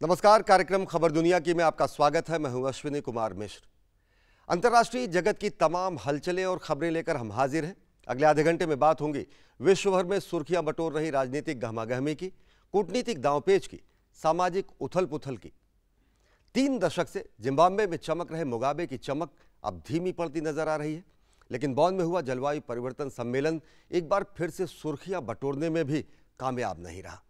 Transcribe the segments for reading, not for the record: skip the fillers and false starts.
नमस्कार, कार्यक्रम खबर दुनिया की में आपका स्वागत है। मैं हूं अश्विनी कुमार मिश्र। अंतर्राष्ट्रीय जगत की तमाम हलचलें और खबरें लेकर हम हाजिर हैं। अगले आधे घंटे में बात होंगी विश्व भर में सुर्खियां बटोर रही राजनीतिक गहमागहमी की, कूटनीतिक दांवपेच की, सामाजिक उथल पुथल की। 3 दशक से जिम्बाब्वे में चमक रहे मुगाबे की चमक अब धीमी पड़ती नजर आ रही है। लेकिन बॉन में हुआ जलवायु परिवर्तन सम्मेलन एक बार फिर से सुर्खियां बटोरने में भी कामयाब नहीं रहा।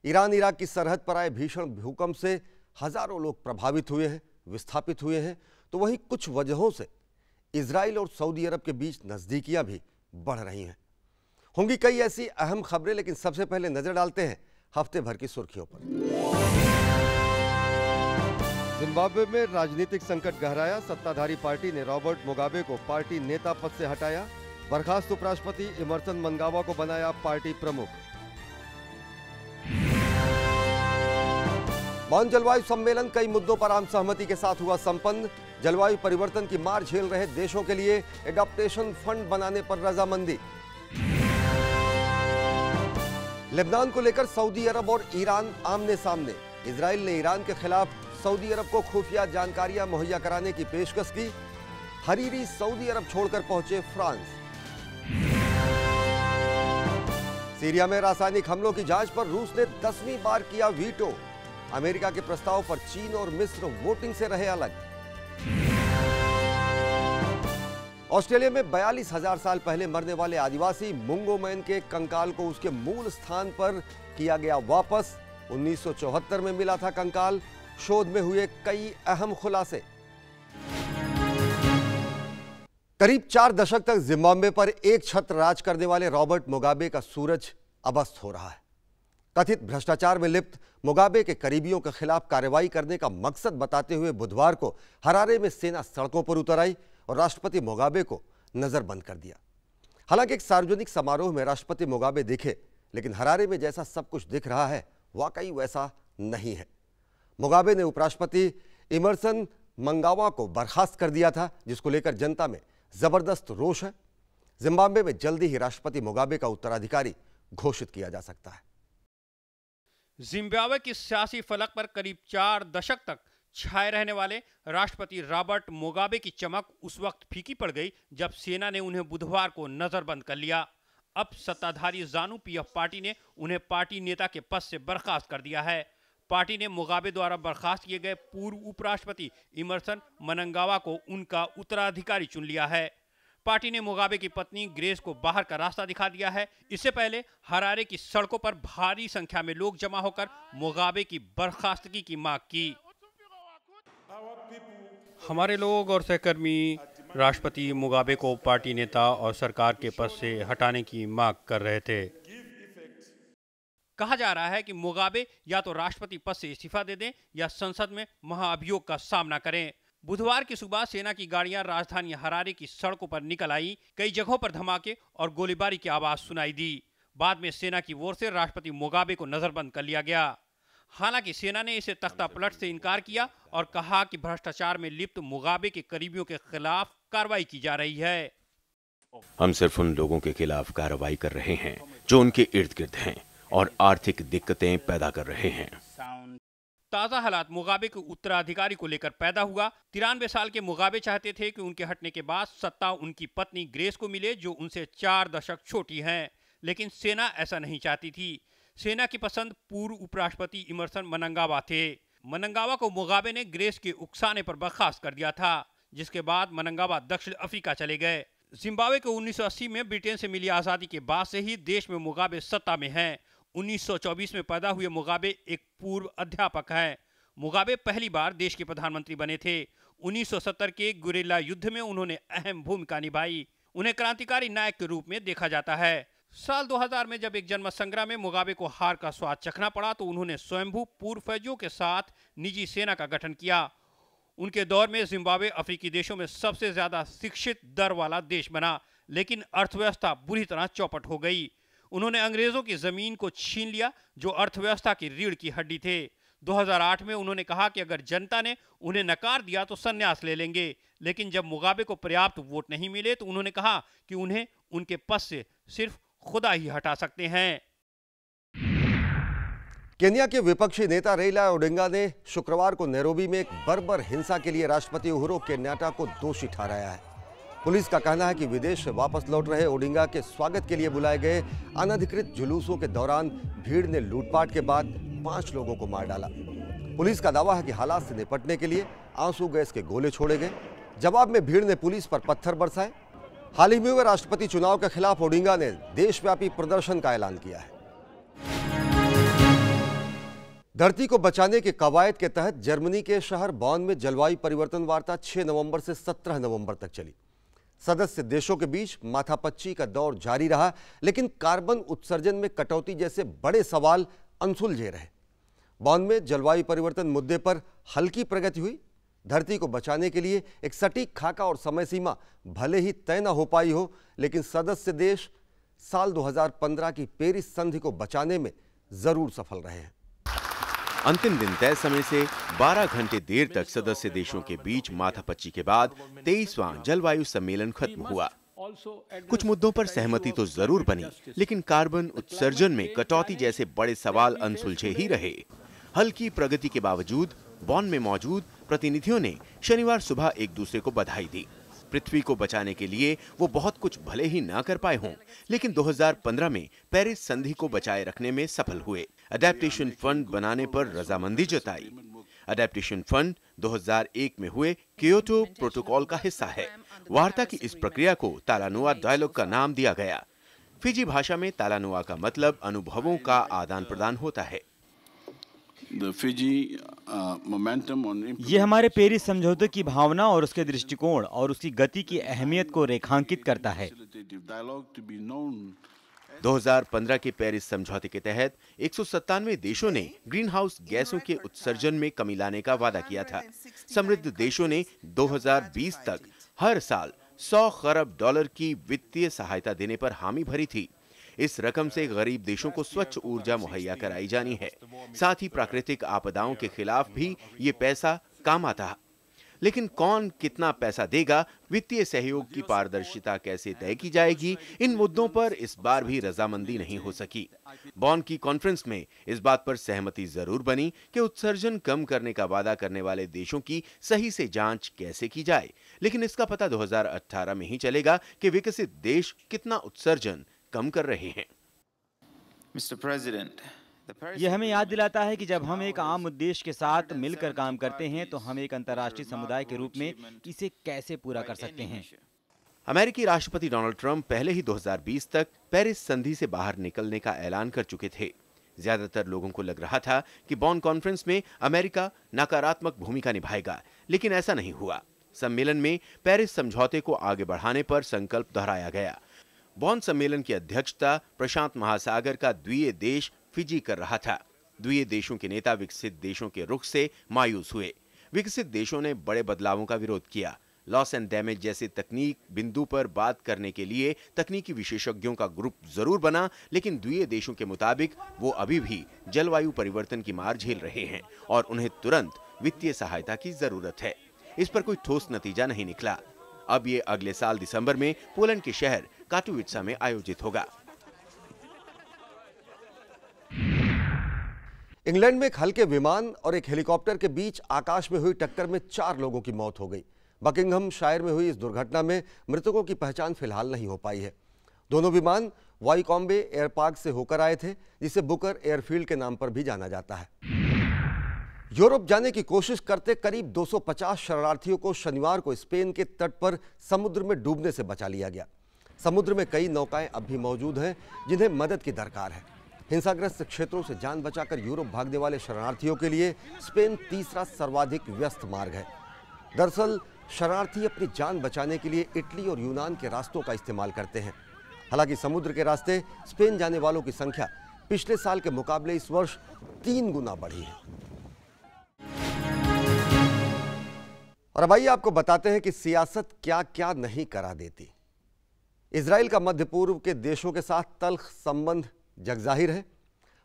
ईरान इराक की सरहद पर आए भीषण भूकंप से हजारों लोग प्रभावित हुए हैं, विस्थापित हुए हैं। तो वहीं कुछ वजहों से इजराइल और सऊदी अरब के बीच नजदीकियां भी बढ़ रही हैं। होंगी कई ऐसी अहम खबरें, लेकिन सबसे पहले नजर डालते हैं हफ्ते भर की सुर्खियों पर। जिम्बाब्वे में राजनीतिक संकट गहराया। सत्ताधारी पार्टी ने रॉबर्ट मुगाबे को पार्टी नेता पद से हटाया। बर्खास्त उपराष्ट्रपति इमरसन मनंगावा को बनाया पार्टी प्रमुख। बॉन जलवायु सम्मेलन कई मुद्दों पर आम सहमति के साथ हुआ संपन्न। जलवायु परिवर्तन की मार झेल रहे देशों के लिए एडॉप्टेशन फंड बनाने पर रजामंदी। लेबनान को लेकर सऊदी अरब और ईरान आमने सामने। इजराइल ने ईरान के खिलाफ सऊदी अरब को खुफिया जानकारियां मुहैया कराने की पेशकश की। हरीरी सऊदी अरब छोड़कर पहुंचे फ्रांस। सीरिया में रासायनिक हमलों की जांच पर रूस ने 10वीं बार किया वीटो। अमेरिका के प्रस्ताव पर चीन और मिस्र वोटिंग से रहे अलग। ऑस्ट्रेलिया में 42,000 साल पहले मरने वाले आदिवासी मुंगो मैन के कंकाल को उसके मूल स्थान पर किया गया वापस। 1974 में मिला था कंकाल। शोध में हुए कई अहम खुलासे। करीब 4 दशक तक जिम्बाब्वे पर एक छत्र राज करने वाले रॉबर्ट मुगाबे का सूरज अब अस्त हो रहा है। कथित भ्रष्टाचार में लिप्त मुगाबे के करीबियों के खिलाफ कार्रवाई करने का मकसद बताते हुए बुधवार को हरारे में सेना सड़कों पर उतर आई और राष्ट्रपति मुगाबे को नजरबंद कर दिया। हालांकि एक सार्वजनिक समारोह में राष्ट्रपति मुगाबे दिखे, लेकिन हरारे में जैसा सब कुछ दिख रहा है वाकई वैसा नहीं है। मुगाबे ने उपराष्ट्रपति इमरसन मनंगावा को बर्खास्त कर दिया था, जिसको लेकर जनता में जबरदस्त रोष है। जिम्बाब्वे में जल्दी ही राष्ट्रपति मुगाबे का उत्तराधिकारी घोषित किया जा सकता है। जिम्बाब्वे के सियासी फलक पर करीब 4 दशक तक छाए रहने वाले राष्ट्रपति रॉबर्ट मुगाबे की चमक उस वक्त फीकी पड़ गई जब सेना ने उन्हें बुधवार को नजरबंद कर लिया। अब सत्ताधारी ज़ानू पीएफ पार्टी ने उन्हें पार्टी नेता के पद से बर्खास्त कर दिया है। पार्टी ने मुगाबे द्वारा बर्खास्त किए गए पूर्व उपराष्ट्रपति इमरसन मनंगावा को उनका उत्तराधिकारी चुन लिया है। पार्टी ने मुगाबे की पत्नी ग्रेस को बाहर का रास्ता दिखा दिया है। इससे पहले हरारे की सड़कों पर भारी संख्या में लोग जमा होकर मुगाबे की बर्खास्तगी की मांग की। हमारे लोग और सहकर्मी राष्ट्रपति मुगाबे को पार्टी नेता और सरकार के पद से हटाने की मांग कर रहे थे। कहा जा रहा है कि मुगाबे या तो राष्ट्रपति पद से इस्तीफा दे दें या संसद में महाअभियोग का सामना करें। बुधवार की सुबह सेना की गाड़ियां राजधानी हरारे की सड़कों पर निकल आई। कई जगहों पर धमाके और गोलीबारी की आवाज सुनाई दी। बाद में सेना की ओर से राष्ट्रपति मुगाबे को नजरबंद कर लिया गया। हालांकि सेना ने इसे तख्तापलट से इनकार किया और कहा कि भ्रष्टाचार में लिप्त मुगाबे के करीबियों के खिलाफ कार्रवाई की जा रही है। हम सिर्फ उन लोगों के खिलाफ कार्रवाई कर रहे हैं जो उनके इर्द गिर्द हैं और आर्थिक दिक्कतें पैदा कर रहे हैं। ताजा हालात मुगाबे के उत्तराधिकारी को लेकर पैदा हुआ। 93 साल के मुगाबे चाहते थे कि उनके हटने के बाद सत्ता उनकी पत्नी ग्रेस को मिले, जो उनसे 4 दशक छोटी हैं। लेकिन सेना ऐसा नहीं चाहती थी। सेना की पसंद पूर्व उपराष्ट्रपति इमरसन मनंगावा थे। मनंगावा को मुगाबे ने ग्रेस के उकसाने पर बर्खास्त कर दिया था, जिसके बाद मनंगावा दक्षिण अफ्रीका चले गए। जिम्बाब्वे को 1980 में ब्रिटेन से मिली आजादी के बाद से ही देश में मुगाबे सत्ता में हैं। 1924 में पैदा हुए मुगाबे एक पूर्व अध्यापक हैं। मुगाबे पहली बार देश के प्रधानमंत्री बने थे। 1970 के गुरिल्ला युद्ध में उन्होंने अहम भूमिका निभाई। उन्हें क्रांतिकारी नायक के रूप में देखा जाता है। साल 2000 में जब एक जनमत संग्राम में मुगाबे को हार का स्वाद चखना पड़ा तो उन्होंने स्वयंभू पूर्व फौजियों के साथ निजी सेना का गठन किया। उनके दौर में जिम्बाब्वे अफ्रीकी देशों में सबसे ज्यादा शिक्षित दर वाला देश बना, लेकिन अर्थव्यवस्था बुरी तरह चौपट हो गई। उन्होंने अंग्रेजों की जमीन को छीन लिया, जो अर्थव्यवस्था की रीढ़ की हड्डी थे। 2008 में उन्होंने कहा कि अगर जनता ने उन्हें नकार दिया तो संन्यास ले लेंगे, लेकिन जब मुगाबे को पर्याप्त वोट नहीं मिले तो उन्होंने कहा कि उन्हें उनके पद से सिर्फ खुदा ही हटा सकते हैं। केन्या के विपक्षी नेता रेला ओडिंगा ने शुक्रवार को नैरोबी में एक बर्बर हिंसा के लिए राष्ट्रपति उहुरु केन्याटा को दोषी ठहराया है। पुलिस का कहना है कि विदेश से वापस लौट रहे ओडिंगा के स्वागत के लिए बुलाए गए अनधिकृत जुलूसों के दौरान भीड़ ने लूटपाट के बाद 5 लोगों को मार डाला। पुलिस का दावा है कि हालात से निपटने के लिए आंसू गैस के गोले छोड़े गए। जवाब में भीड़ ने पुलिस पर पत्थर बरसाए। हाल ही में हुए राष्ट्रपति चुनाव के खिलाफ ओडिंगा ने देशव्यापी प्रदर्शन का ऐलान किया है। धरती को बचाने के कवायद के तहत जर्मनी के शहर बॉन में जलवायु परिवर्तन वार्ता 6 नवंबर से 17 नवंबर तक चली। सदस्य देशों के बीच माथापच्ची का दौर जारी रहा, लेकिन कार्बन उत्सर्जन में कटौती जैसे बड़े सवाल अनसुलझे रहे। बॉन में जलवायु परिवर्तन मुद्दे पर हल्की प्रगति हुई। धरती को बचाने के लिए एक सटीक खाका और समय सीमा भले ही तय न हो पाई हो, लेकिन सदस्य देश साल 2015 की पेरिस संधि को बचाने में जरूर सफल रहे हैं। अंतिम दिन तय समय से 12 घंटे देर तक सदस्य देशों के बीच माथापच्ची के बाद 23वां जलवायु सम्मेलन खत्म हुआ। कुछ मुद्दों पर सहमति तो जरूर बनी, लेकिन कार्बन उत्सर्जन में कटौती जैसे बड़े सवाल अनसुलझे ही रहे। हल्की प्रगति के बावजूद बॉन में मौजूद प्रतिनिधियों ने शनिवार सुबह एक दूसरे को बधाई दी। पृथ्वी को बचाने के लिए वो बहुत कुछ भले ही ना कर पाए हों, लेकिन 2015 में पेरिस संधि को बचाए रखने में सफल हुए। अडेप्टेशन फंड बनाने पर रजामंदी जताई। अडेप्टेशन फंड 2001 में हुए कियोटो प्रोटोकॉल का हिस्सा है। वार्ता की इस प्रक्रिया को तालानुआ डायलॉग का नाम दिया गया। फिजी भाषा में तालानुआ का मतलब अनुभवों का आदान प्रदान होता है। ये हमारे पेरिस समझौते की भावना और उसके दृष्टिकोण और उसकी गति की अहमियत को रेखांकित करता है। 2015 के पेरिस समझौते के तहत 197 देशों ने ग्रीन हाउस गैसों के उत्सर्जन में कमी लाने का वादा किया था। समृद्ध देशों ने 2020 तक हर साल $100 खरब की वित्तीय सहायता देने पर हामी भरी थी। इस रकम से गरीब देशों को स्वच्छ ऊर्जा मुहैया कराई जानी है। साथ ही प्राकृतिक आपदाओं के खिलाफ भी ये पैसा काम आता। लेकिन कौन कितना पैसा देगा, वित्तीय सहयोग की पारदर्शिता कैसे तय की जाएगी, इन मुद्दों पर इस बार भी रजामंदी नहीं हो सकी। बॉन की कॉन्फ्रेंस में इस बात पर सहमति जरूर बनी कि उत्सर्जन कम करने का वादा करने वाले देशों की सही से जांच कैसे की जाए, लेकिन इसका पता 2018 में ही चलेगा कि विकसित देश कितना उत्सर्जन कम कर रहे हैं। मिस्टर प्रेसिडेंट, यह हमें याद दिलाता है कि जब हम एक आम उद्देश्य के साथ मिलकर काम करते हैं तो हम एक अंतर्राष्ट्रीय समुदाय के रूप में इसे कैसे पूरा कर सकते हैं। अमेरिकी राष्ट्रपति डोनाल्ड ट्रंप पहले ही 2020 तक पेरिस संधि से बाहर निकलने का ऐलान कर चुके थे। ज्यादातर लोगों को लग रहा था कि बॉन कॉन्फ्रेंस में अमेरिका नकारात्मक भूमिका निभाएगा, लेकिन ऐसा नहीं हुआ। सम्मेलन में पेरिस समझौते को आगे बढ़ाने पर संकल्प दोहराया गया। बॉन सम्मेलन की अध्यक्षता प्रशांत महासागर का द्वीय देश फिजी कर रहा था। द्वीय देशों के नेता विकसित देशों के रुख से मायूस हुए। विकसित देशों ने बड़े बदलावों का विरोध किया। लॉस एंड डैमेज जैसे तकनीक बिंदु पर बात करने के लिए तकनीकी विशेषज्ञों का ग्रुप जरूर बना, लेकिन द्वीय देशों के मुताबिक वो अभी भी जलवायु परिवर्तन की मार झेल रहे हैं और उन्हें तुरंत वित्तीय सहायता की जरूरत है। इस पर कोई ठोस नतीजा नहीं निकला। अब ये अगले साल दिसंबर में पोलैंड के शहर काटोवित्सा में आयोजित होगा। इंग्लैंड में एक हल्के विमान और एक हेलीकॉप्टर के बीच आकाश में हुई टक्कर में 4 लोगों की मौत हो गई। बकिंघमशायर में हुई इस दुर्घटना में मृतकों की पहचान फिलहाल नहीं हो पाई है। दोनों विमान वाइकॉम्बे एयर पार्क से होकर आए थे, जिसे बुकर एयरफील्ड के नाम पर भी जाना जाता है। यूरोप जाने की कोशिश करते करीब 250 शरणार्थियों को शनिवार को स्पेन के तट पर समुद्र में डूबने से बचा लिया गया। समुद्र में कई नौकाएं अब भी मौजूद हैं, जिन्हें मदद की दरकार है। हिंसाग्रस्त क्षेत्रों से जान बचाकर यूरोप भागने वाले शरणार्थियों के लिए स्पेन तीसरा सर्वाधिक व्यस्त मार्ग है। दरअसल शरणार्थी अपनी जान बचाने के लिए इटली और यूनान के रास्तों का इस्तेमाल करते हैं। हालांकि समुद्र के रास्ते स्पेन जाने वालों की संख्या पिछले साल के मुकाबले इस वर्ष 3 गुना बढ़ी है। और अब आइए आपको बताते हैं कि सियासत क्या क्या नहीं करा देती। इजराइल का मध्य पूर्व के देशों के साथ तल्ख संबंध जगजाहिर है।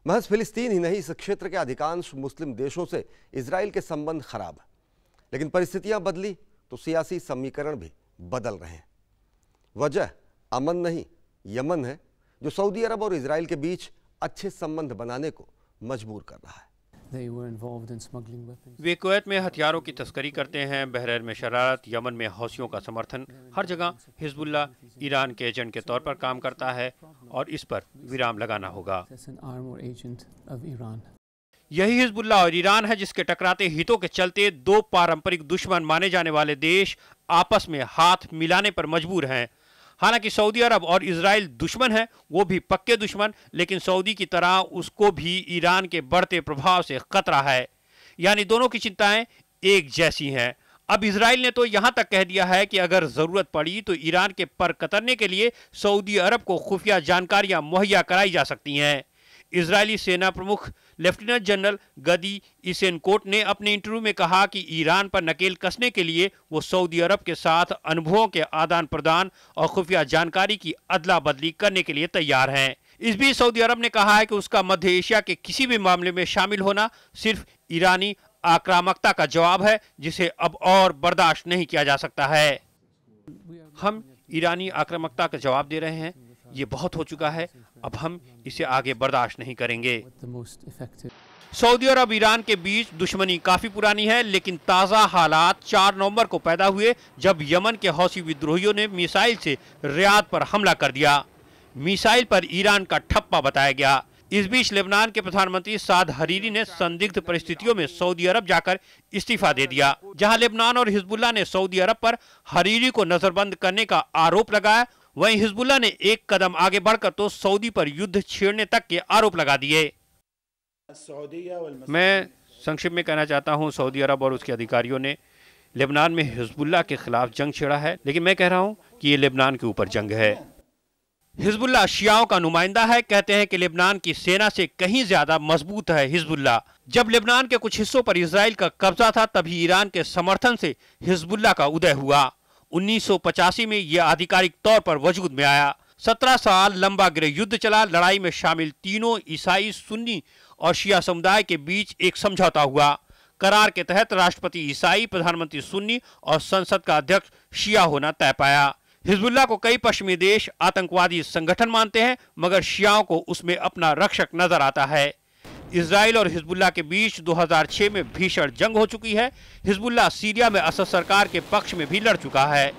महज फिलिस्तीन ही नहीं, इस क्षेत्र के अधिकांश मुस्लिम देशों से इजराइल के संबंध खराब है। लेकिन परिस्थितियां बदली तो सियासी समीकरण भी बदल रहे हैं। वजह अमन नहीं, यमन है, जो सऊदी अरब और इजराइल के बीच अच्छे संबंध बनाने को मजबूर कर रहा है। वे कुवैत में हथियारों की तस्करी करते हैं, बहरीन में शरारत, यमन में हौसियों का समर्थन। हर जगह हिजबुल्लाह ईरान के एजेंट के तौर पर काम करता है और इस पर विराम लगाना होगा। यही हिजबुल्लाह और ईरान है जिसके टकराते हितों के चलते दो पारंपरिक दुश्मन माने जाने वाले देश आपस में हाथ मिलाने पर मजबूर हैं। हालांकि सऊदी अरब और इजराइल दुश्मन है, वो भी पक्के दुश्मन, लेकिन सऊदी की तरह उसको भी ईरान के बढ़ते प्रभाव से खतरा है। यानी दोनों की चिंताएं एक जैसी हैं। अब इजराइल ने तो यहां तक कह दिया है कि अगर जरूरत पड़ी तो ईरान के पर कतरने के लिए सऊदी अरब को खुफिया जानकारियां मुहैया कराई जा सकती हैं। इजरायली सेना प्रमुख लेफ्टिनेंट जनरल गदी इसेनकोट ने अपने इंटरव्यू में कहा कि ईरान पर नकेल कसने के लिए वो सऊदी अरब के साथ अनुभवों के आदान प्रदान और खुफिया जानकारी की अदला बदली करने के लिए तैयार हैं। इस बीच सऊदी अरब ने कहा है कि उसका मध्य एशिया के किसी भी मामले में शामिल होना सिर्फ ईरानी आक्रामकता का जवाब है, जिसे अब और बर्दाश्त नहीं किया जा सकता है। हम ईरानी आक्रामकता का जवाब दे रहे हैं, ये बहुत हो चुका है, अब हम इसे आगे बर्दाश्त नहीं करेंगे। सऊदी और अब ईरान के बीच दुश्मनी काफी पुरानी है, लेकिन ताज़ा हालात 4 नवंबर को पैदा हुए जब यमन के हौसी विद्रोहियों ने मिसाइल से रियाद पर हमला कर दिया। मिसाइल पर ईरान का ठप्पा बताया गया। इस बीच लेबनान के प्रधानमंत्री साद हरीरी ने संदिग्ध परिस्थितियों में सऊदी अरब जाकर इस्तीफा दे दिया। जहां लेबनान और हिजबुल्लाह ने सऊदी अरब पर हरीरी को नजरबंद करने का आरोप लगाया, वहीं हिजबुल्लाह ने एक कदम आगे बढ़कर तो सऊदी पर युद्ध छेड़ने तक के आरोप लगा दिए। मैं संक्षिप्त में कहना चाहता हूं, सऊदी अरब और उसके अधिकारियों ने लेबनान में हिजबुल्लाह के खिलाफ जंग छेड़ा है, लेकिन मैं कह रहा हूं कि ये लेबनान के ऊपर जंग है। हिजबुल्लाह शियाओं का नुमाइंदा है। कहते हैं कि लेबनान की सेना से कहीं ज्यादा मजबूत है हिजबुल्लाह। जब लेबनान के कुछ हिस्सों पर इजराइल का कब्जा था, तभी ईरान के समर्थन से हिजबुल्लाह का उदय हुआ। 1985 में यह आधिकारिक तौर पर वजूद में आया। 17 साल लंबा गृह युद्ध चला। लड़ाई में शामिल तीनों ईसाई, सुन्नी और शिया समुदाय के बीच एक समझौता हुआ। करार के तहत राष्ट्रपति ईसाई, प्रधानमंत्री सुन्नी और संसद का अध्यक्ष शिया होना तय पाया। हिजबुल्लाह को कई पश्चिमी देश आतंकवादी संगठन मानते हैं, मगर शियाओं को उसमें अपना रक्षक नजर आता है। इजराइल और हिजबुल्लाह के बीच 2006 में भीषण जंग हो चुकी है। हिजबुल्लाह सीरिया में असद सरकार के पक्ष में भी लड़ चुका है।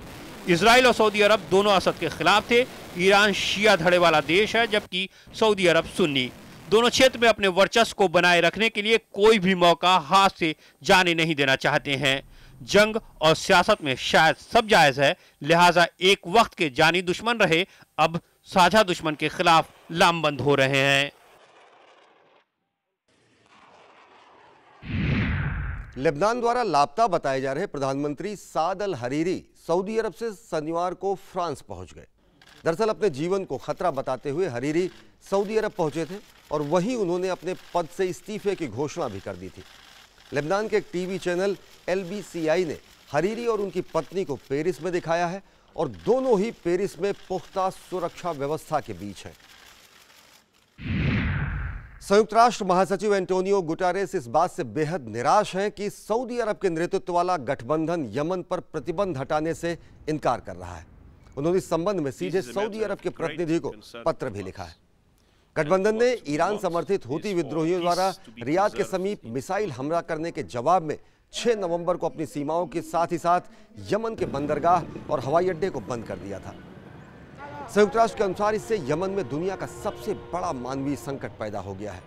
इजराइल और सऊदी अरब दोनों असद के खिलाफ थे। ईरान शिया धड़े वाला देश है, जबकि सऊदी अरब सुन्नी। दोनों क्षेत्र में अपने वर्चस्व को बनाए रखने के लिए कोई भी मौका हाथ से जाने नहीं देना चाहते हैं। जंग और सियासत में शायद सब जायज है, लिहाजा एक वक्त के जानी दुश्मन रहे, अब साझा दुश्मन के खिलाफ लामबंद हो रहे हैं। लेबनान द्वारा लापता बताए जा रहे प्रधानमंत्री साद अल हरीरी सऊदी अरब से शनिवार को फ्रांस पहुंच गए। दरअसल अपने जीवन को खतरा बताते हुए हरीरी सऊदी अरब पहुंचे थे और वहीं उन्होंने अपने पद से इस्तीफे की घोषणा भी कर दी थी। लेबनान के एक टीवी चैनल LBCI ने हरीरी और उनकी पत्नी को पेरिस में दिखाया है और दोनों ही पेरिस में पुख्ता सुरक्षा व्यवस्था के बीच हैं। संयुक्त राष्ट्र महासचिव एंटोनियो गुटेरेस इस बात से बेहद निराश हैं कि सऊदी अरब के नेतृत्व वाला गठबंधन यमन पर प्रतिबंध हटाने से इनकार कर रहा है। उन्होंने इस संबंध में सीधे सऊदी अरब के प्रतिनिधि को पत्र भी लिखा है। गठबंधन ने ईरान समर्थित हूती विद्रोहियों द्वारा रियाद के समीप मिसाइल हमला करने के जवाब में 6 नवंबर को अपनी सीमाओं के साथ ही साथ यमन के बंदरगाह और हवाई अड्डे को बंद कर दिया था। संयुक्त राष्ट्र के अनुसार इससे यमन में दुनिया का सबसे बड़ा मानवीय संकट पैदा हो गया है।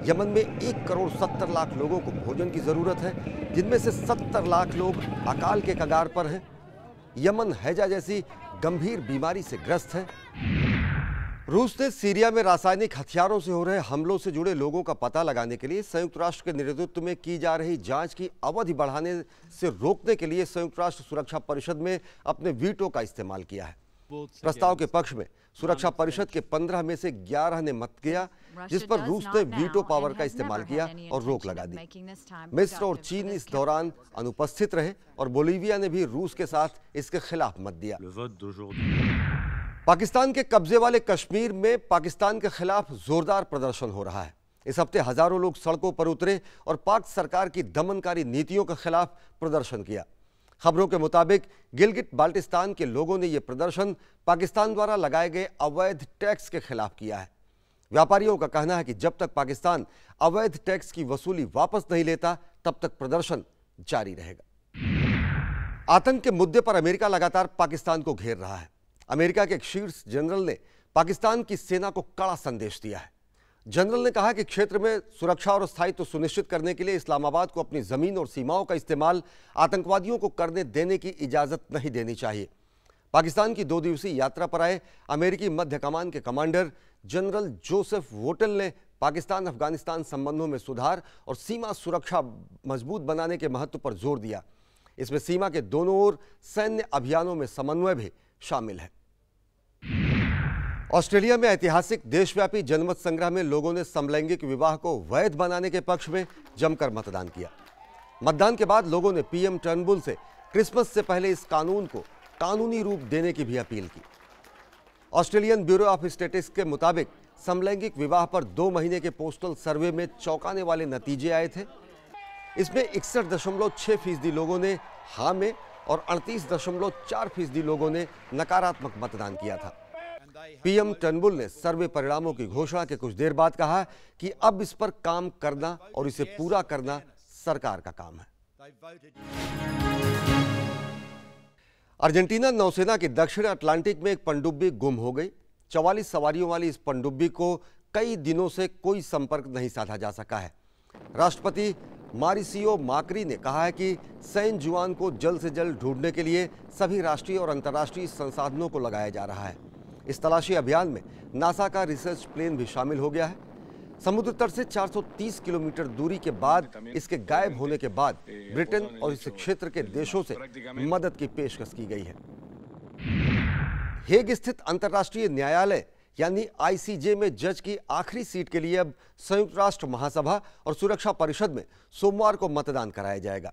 यमन में 1 करोड़ 70 लाख लोगों को भोजन की जरूरत है, जिनमें से 70 लाख लोग अकाल के कगार पर हैं। यमन हैजा जैसी गंभीर बीमारी से ग्रस्त है। रूस ने सीरिया में रासायनिक हथियारों से हो रहे हमलों से जुड़े लोगों का पता लगाने के लिए संयुक्त राष्ट्र के नेतृत्व में की जा रही जांच की अवधि बढ़ाने से रोकने के लिए संयुक्त राष्ट्र सुरक्षा परिषद में अपने वीटो का इस्तेमाल किया है। प्रस्ताव के पक्ष में सुरक्षा परिषद के 15 में से 11 ने मत किया, जिस पर रूस ने वीटो पावर का इस्तेमाल किया और रोक लगा दी। मिस्र और चीन इस दौरान अनुपस्थित रहे और बोलीविया ने भी रूस के साथ इसके खिलाफ मत दिया। पाकिस्तान के कब्जे वाले कश्मीर में पाकिस्तान के खिलाफ जोरदार प्रदर्शन हो रहा है। इस हफ्ते हजारों लोग सड़कों पर उतरे और पाक सरकार की दमनकारी नीतियों के खिलाफ प्रदर्शन किया। खबरों के मुताबिक गिलगिट बाल्टिस्तान के लोगों ने यह प्रदर्शन पाकिस्तान द्वारा लगाए गए अवैध टैक्स के खिलाफ किया है। व्यापारियों का कहना है कि जब तक पाकिस्तान अवैध टैक्स की वसूली वापस नहीं लेता, तब तक प्रदर्शन जारी रहेगा। आतंक के मुद्दे पर अमेरिका लगातार पाकिस्तान को घेर रहा है। अमेरिका के एक शीर्ष जनरल ने पाकिस्तान की सेना को कड़ा संदेश दिया है। जनरल ने कहा कि क्षेत्र में सुरक्षा और स्थायित्व सुनिश्चित करने के लिए इस्लामाबाद को अपनी जमीन और सीमाओं का इस्तेमाल आतंकवादियों को करने देने की इजाजत नहीं देनी चाहिए। पाकिस्तान की 2 दिवसीय यात्रा पर आए अमेरिकी मध्य कमान के कमांडर जनरल जोसेफ वोटल ने पाकिस्तान अफगानिस्तान संबंधों में सुधार और सीमा सुरक्षा मजबूत बनाने के महत्व पर जोर दिया। इसमें सीमा के दोनों ओर सैन्य अभियानों में समन्वय भी शामिल है। ऑस्ट्रेलिया में ऐतिहासिक देशव्यापी जनमत संग्रह में लोगों ने समलैंगिक विवाह को वैध बनाने के पक्ष में जमकर मतदान किया। मतदान के बाद लोगों ने पीएम टर्नबुल से क्रिसमस से पहले इस कानून को कानूनी रूप देने की भी अपील की। ऑस्ट्रेलियन ब्यूरो ऑफ स्टैटिस्टिक्स के मुताबिक समलैंगिक विवाह पर 2 महीने के पोस्टल सर्वे में चौंकाने वाले नतीजे आए थे। इसमें 61.6% लोगों ने हाँ में और 38.4% लोगों ने नकारात्मक मतदान किया था। पीएम टर्नबुल ने सर्वे परिणामों की घोषणा के कुछ देर बाद कहा कि अब इस पर काम करना और इसे पूरा करना सरकार का काम है। अर्जेंटीना नौसेना के दक्षिण अटलांटिक में एक पनडुब्बी गुम हो गई। 44 सवारियों वाली इस पनडुब्बी को कई दिनों से कोई संपर्क नहीं साधा जा सका है। राष्ट्रपति मारिसियो माक्री ने कहा है कि सैन जुआन को जल्द से जल्द ढूंढने के लिए सभी राष्ट्रीय और अंतर्राष्ट्रीय संसाधनों को लगाया जा रहा है। इस तलाशी अभियान में नासा का रिसर्च प्लेन भी शामिल हो गया है। समुद्र तट से 430 किलोमीटर दूरी के बाद इसके गायब होने के बाद ब्रिटेन और इस क्षेत्र के देशों से मदद की पेशकश की गई है। हेग स्थित अंतर्राष्ट्रीय न्यायालय यानी आईसीजे में जज की आखिरी सीट के लिए अब संयुक्त राष्ट्र महासभा और सुरक्षा परिषद में सोमवार को मतदान कराया जाएगा।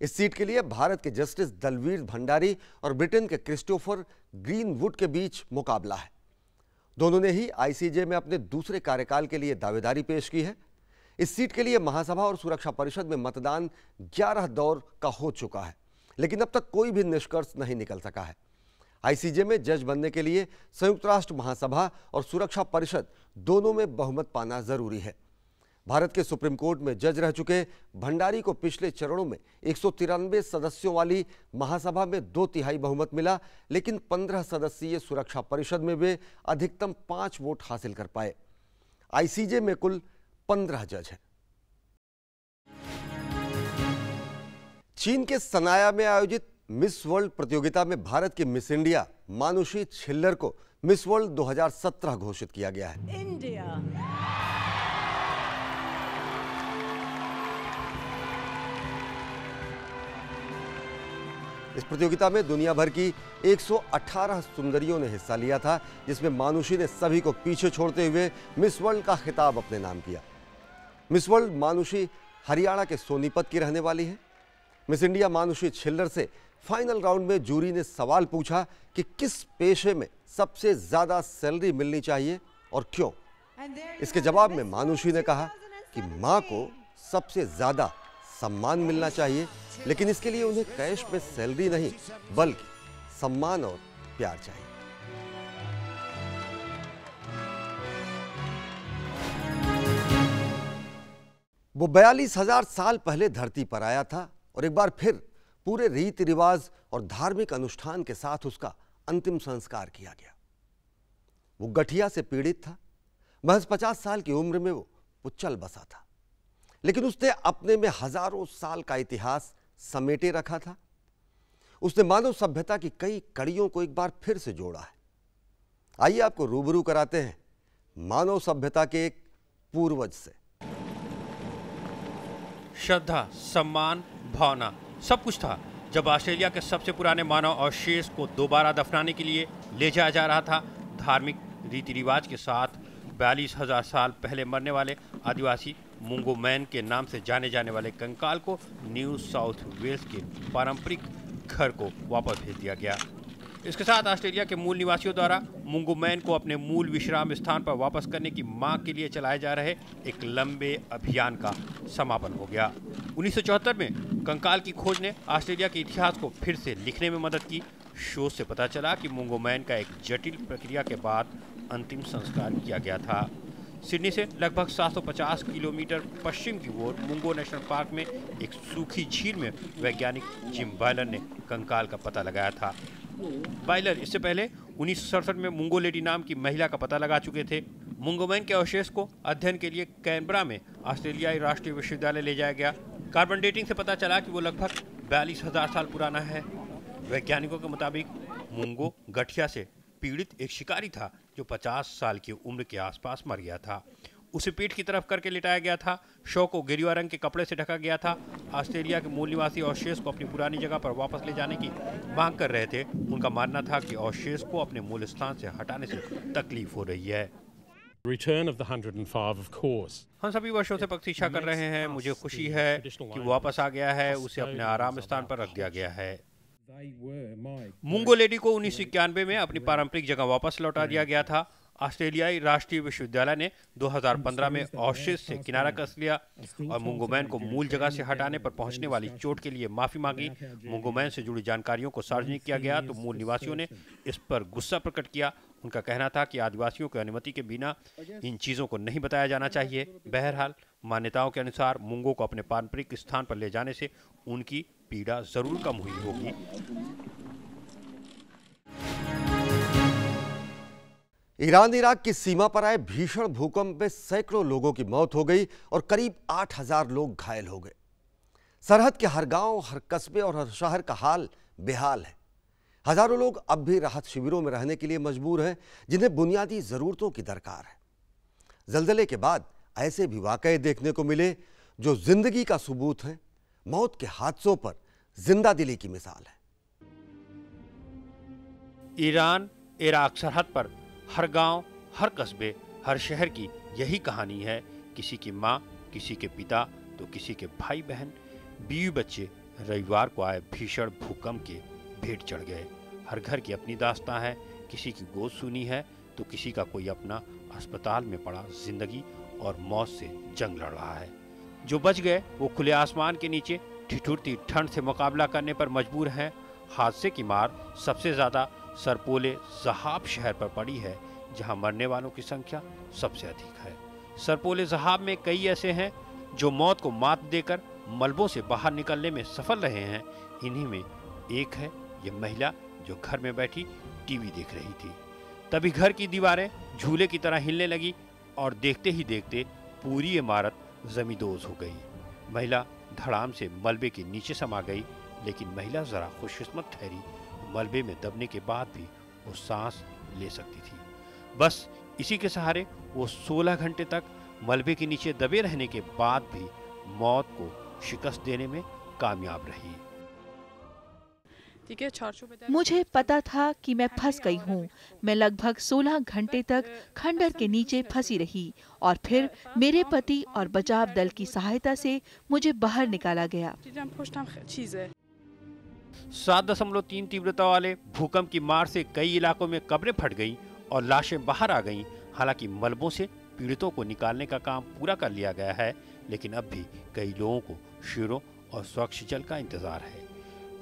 इस सीट के लिए भारत के जस्टिस दलवीर भंडारी और ब्रिटेन के क्रिस्टोफर ग्रीनवुड के बीच मुकाबला है। दोनों ने ही आईसीजे में अपने दूसरे कार्यकाल के लिए दावेदारी पेश की है। इस सीट के लिए महासभा और सुरक्षा परिषद में मतदान 11 दौर का हो चुका है, लेकिन अब तक कोई भी निष्कर्ष नहीं निकल सका है। आईसीजे में जज बनने के लिए संयुक्त राष्ट्र महासभा और सुरक्षा परिषद दोनों में बहुमत पाना जरूरी है। भारत के सुप्रीम कोर्ट में जज रह चुके भंडारी को पिछले चरणों में 193 सदस्यों वाली महासभा में 2/3 बहुमत मिला, लेकिन 15 सदस्यीय सुरक्षा परिषद में वे अधिकतम 5 वोट हासिल कर पाए। आईसीजे में कुल 15 जज हैं। चीन के सनाया में आयोजित मिस वर्ल्ड प्रतियोगिता में भारत की मिस इंडिया मानुषी छिल्लर को मिस वर्ल्ड 2017 घोषित किया गया है। इंडिया इस प्रतियोगिता में दुनिया भर की 118 सुंदरियों ने हिस्सा लिया था, जिसमें मानुषी ने सभी को पीछे छोड़ते हुए मिस वर्ल्ड का खिताब अपने नाम किया। मिस वर्ल्ड मानुषी हरियाणा के सोनीपत की रहने वाली है। मिस इंडिया मानुषी छिल्लर से फाइनल राउंड में जूरी ने सवाल पूछा कि किस पेशे में सबसे ज्यादा सैलरी मिलनी चाहिए और क्यों। इसके जवाब में मानुषी ने कहा कि मां को सबसे ज्यादा सम्मान मिलना चाहिए, लेकिन इसके लिए उन्हें कैश में सैलरी नहीं बल्कि सम्मान और प्यार चाहिए। वो 42,000 साल पहले धरती पर आया था और एक बार फिर पूरे रीति रिवाज और धार्मिक अनुष्ठान के साथ उसका अंतिम संस्कार किया गया। वो गठिया से पीड़ित था। महज 50 साल की उम्र में वो चल बसा था, लेकिन उसने अपने में हजारों साल का इतिहास समेटे रखा था। उसने मानव सभ्यता की कई कड़ियों को एक बार फिर से जोड़ा है। आइए आपको रूबरू कराते हैं मानव सभ्यता के एक पूर्वज से। श्रद्धा, सम्मान, भावना सब कुछ था जब ऑस्ट्रेलिया के सबसे पुराने मानव अवशेष को दोबारा दफनाने के लिए ले जाया जा रहा था। धार्मिक रीति रिवाज के साथ 42,000 साल पहले मरने वाले आदिवासी मुंगो मैन के नाम से जाने जाने वाले कंकाल को न्यू साउथ वेल्स के पारंपरिक घर को वापस भेज दिया गया। इसके साथ ऑस्ट्रेलिया के मूल निवासियों द्वारा मुंगो मैन को अपने मूल विश्राम स्थान पर वापस करने की मांग के लिए चलाए जा रहे एक लंबे अभियान का समापन हो गया। 1974 में कंकाल की खोज ने ऑस्ट्रेलिया के इतिहास को फिर से लिखने में मदद की। शोध से पता चला कि मुंगो मैन का एक जटिल प्रक्रिया के बाद अंतिम संस्कार किया गया था। सिडनी से लगभग 750 किलोमीटर पश्चिम की ओर मुंगो नेशनल पार्क में एक सूखी झील में वैज्ञानिक जिम बायलर ने कंकाल का पता लगाया था। बायलर इससे पहले 1967 में मुंगो लेडी नाम की महिला का पता लगा चुके थे। मुंगोमैन के अवशेष को अध्ययन के लिए कैनबरा में ऑस्ट्रेलियाई राष्ट्रीय विश्वविद्यालय ले जाया गया। कार्बन डेटिंग से पता चला कि वो लगभग 42,000 साल पुराना है। वैज्ञानिकों के मुताबिक मुंगो गठिया से पीड़ित एक शिकारी था जो 50 साल की उम्र के आसपास मर गया था। उसे पीठ की तरफ करके लिटाया गया था। शव को गेरुआ रंग के कपड़े से ढका गया था। ऑस्ट्रेलिया के मूल निवासी अवशेष को अपनी पुरानी जगह पर वापस ले जाने की मांग कर रहे थे। उनका मानना था कि अवशेष को अपने मूल स्थान से हटाने से तकलीफ हो रही है। Return of the 105, of course. हम सभी वर्षों से प्रतीक्षा कर रहे हैं। मुझे खुशी है कि वापस आ गया है। उसे अपने आराम स्थान पर रख दिया गया है। मुंगो लेडी को 1991 में अपनी पारंपरिक जगह वापस लौटा दिया गया था। ऑस्ट्रेलियाई राष्ट्रीय विश्वविद्यालय ने 2015 में अवशेष से किनारा कस लिया और मुंगोमैन को मूल जगह से हटाने पर पहुंचने वाली चोट के लिए माफी मांगी। मुंगोमैन से जुड़ी जानकारियों को सार्वजनिक किया गया तो मूल निवासियों ने इस पर गुस्सा प्रकट किया। उनका कहना था कि आदिवासियों की अनुमति के बिना इन चीजों को नहीं बताया जाना चाहिए। बहरहाल मान्यताओं के अनुसार मुंगो को अपने पारंपरिक स्थान पर ले जाने से उनकी पीड़ा जरूर कम हुई होगी। ईरान इराक की सीमा पर आए भीषण भूकंप में सैकड़ों लोगों की मौत हो गई और करीब 8,000 लोग घायल हो गए। सरहद के हर गांव, हर कस्बे और हर शहर का हाल बेहाल है। हजारों लोग अब भी राहत शिविरों में रहने के लिए मजबूर हैं, जिन्हें बुनियादी जरूरतों की दरकार है। जल्जले के बाद ऐसे भी वाकये देखने को मिले जो जिंदगी का सबूत है, मौत के हादसों पर जिंदा दिली की मिसाल है। ईरान इराक सरहद पर हर गांव, हर कस्बे, हर शहर की यही कहानी है। किसी की माँ, किसी के पिता तो किसी के भाई बहन, बीवी बच्चे रविवार को आए भीषण भूकंप के भेंट चढ़ गए। हर घर की अपनी दास्तां है। किसी की गोद सुनी है तो किसी का कोई अपना अस्पताल में पड़ा जिंदगी और मौत से जंग लड़ रहा है। जो बच गए वो खुले आसमान के नीचे ठिठुरती ठंड से मुकाबला करने पर मजबूर हैं। हादसे की मार सबसे ज्यादा सरपोले जहाब शहर पर पड़ी है, जहां मरने वालों की संख्या सबसे अधिक है। सरपोले जहाब में कई ऐसे हैं जो मौत को मात देकर मलबों से बाहर निकलने में सफल रहे हैं। इन्हीं में एक है ये महिला जो घर में बैठी टीवी देख रही थी। तभी घर की दीवारें झूले की तरह हिलने लगी और देखते ही देखते पूरी इमारत जमींदोज हो गई। महिला धड़ाम से मलबे के नीचे समा गई, लेकिन महिला जरा खुशकिस्मत ठहरी। मलबे में दबने के बाद भी वो सांस ले सकती थी। बस इसी के सहारे वो 16 घंटे तक मलबे के नीचे दबे रहने के बाद भी मौत को शिकस्त देने में कामयाब रही। मुझे पता था कि मैं फंस गई हूँ। मैं लगभग 16 घंटे तक खंडर के नीचे फंसी रही और फिर मेरे पति और बचाव दल की सहायता से मुझे बाहर निकाला गया। 7.3 तीव्रता वाले भूकंप की मार से कई इलाकों में कब्रें फट गईं और लाशें बाहर आ गईं। हालांकि मलबों से पीड़ितों को निकालने का काम पूरा कर लिया गया है, लेकिन अब भी कई लोगों को शिविरों और स्वच्छ जल का इंतजार है।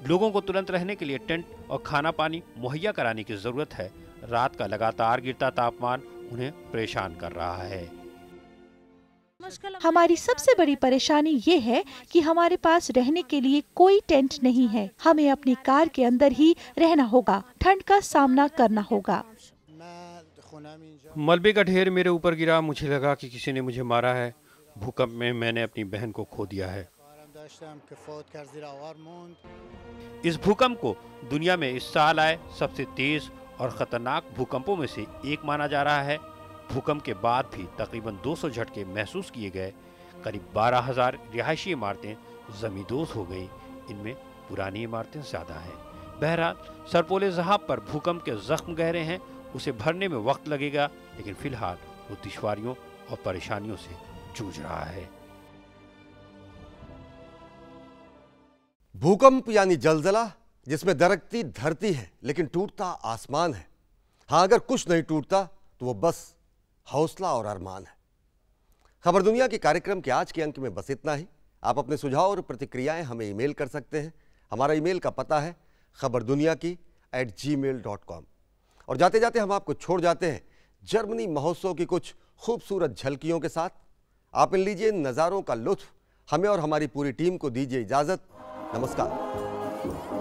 लोगों को तुरंत रहने के लिए टेंट और खाना पानी मुहैया कराने की जरूरत है। रात का लगातार गिरता तापमान उन्हें परेशान कर रहा है। हमारी सबसे बड़ी परेशानी ये है कि हमारे पास रहने के लिए कोई टेंट नहीं है। हमें अपनी कार के अंदर ही रहना होगा। ठंड का सामना करना होगा। मलबे का ढेर मेरे ऊपर गिरा। मुझे लगा कि किसी ने मुझे मारा है। भूकंप में मैंने अपनी बहन को खो दिया है। इस भूकंप को दुनिया में इस साल आए सबसे तेज और खतरनाक भूकंपों में से एक माना जा रहा है। भूकंप के बाद भी तकरीबन 200 झटके महसूस किए गए। करीब 12,000 रिहायशी इमारतें जमींदोज हो गई। इनमें पुरानी इमारतें ज्यादा हैं। बहरहाल सरपोले जहाब पर भूकंप के जख्म गहरे हैं। उसे भरने में वक्त लगेगा, लेकिन फिलहाल वो दुश्वारियों और परेशानियों से जूझ रहा है। भूकंप यानी जलजला, जिसमें दरकती धरती है लेकिन टूटता आसमान है। हाँ, अगर कुछ नहीं टूटता तो वो बस हौसला और अरमान है। खबर दुनिया के कार्यक्रम के आज के अंक में बस इतना ही। आप अपने सुझाव और प्रतिक्रियाएं हमें ईमेल कर सकते हैं। हमारा ईमेल का पता है खबरदुनिया@gmail.com। और जाते जाते हम आपको छोड़ जाते हैं जर्मनी महोत्सव की कुछ खूबसूरत झलकियों के साथ। आप इन लीजिए नज़ारों का लुत्फ। हमें और हमारी पूरी टीम को दीजिए इजाज़त। नमस्कार।